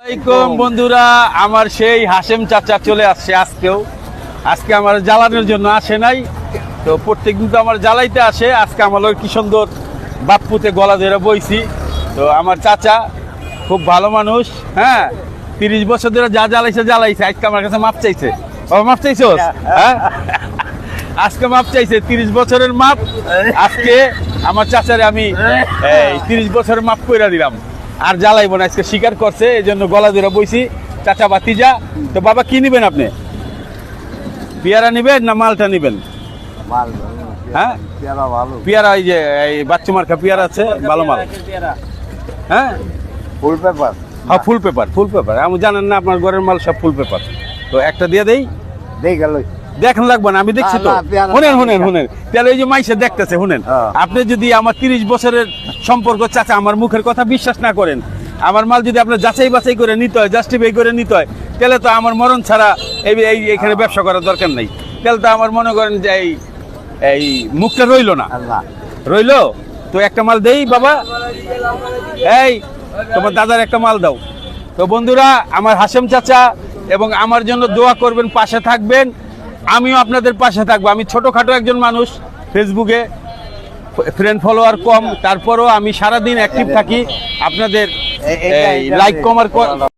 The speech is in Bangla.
আসসালামাইকুম বন্ধুরা, আমার সেই হাশেম চাচা চলে আসছে। আজকে আমার জ্বালানোর জন্য আসে নাই, তো প্রত্যেকদিন তো আমার জ্বালাইতে আসে। আজকে আমার কি সুন্দর বাপ্পুতে গলা ধরে বইছি। তো আমার চাচা খুব ভালো মানুষ, হ্যাঁ, 30 বছর ধরে যা জ্বালাইছে আজকে আমার কাছে মাপ চাইছে। মাপ চাইছো? হ্যাঁ, আজকে মাপ চাইছে, 30 বছরের মাপ। আজকে আমার চাচারে আমি 30 বছরের মাপ কইরা দিলাম, আর জ্বালাইবো না। আজকে স্বীকার করছে, এই জন্য গলা ধরে বইছি। চাচা বাতিজা, তো বাবা কি নিবেন আপনি? পেয়ারা নিবেন না মালটা নিবেন? হ্যাঁ, পেয়ারা, এই যে এই বাচ্চু মার্কা পেয়ারা আছে, ভালো মাল। হ্যাঁ, ফুল পেপার। হ্যাঁ, ফুল পেপার। আমি জানেন না আপনার ঘরের মাল সব ফুল পেপার। তো একটা দিয়ে দেই। দেখেন লাগবে না, আমি দেখছি তো। শুনেন তাহলে এই যে মাইসে দেখতেছে, শুনেন। আপনি যদি আমার 30 বছরের সম্পর্ক চাচা আমার মুখের কথা বিশ্বাস না করেন, আমার মাল যদি আপনার যাচাই বাছাই করে নিতে হয়, জাস্টিফাই করে নিতে হয়, তাহলে তো আমার মরণ ছাড়া এখানে ব্যবসা করার দরকার নেই। তাহলে তো আমার মনে করেন যে এই মুখটা রইলো না, রইলো তো। একটা মাল দেই বাবা, এই তোমার দাদার একটা মাল দাও। তো বন্ধুরা, আমার হাশেম চাচা এবং আমার জন্য দোয়া করবেন, পাশে থাকবেন। আমিও আপনাদের পাশে থাকবো। আমি ছোটখাটো একজন মানুষ, ফেসবুকে ফ্রেন্ড ফলোয়ার কম, তারপরও আমি সারাদিন অ্যাক্টিভ থাকি। আপনাদের লাইক কমার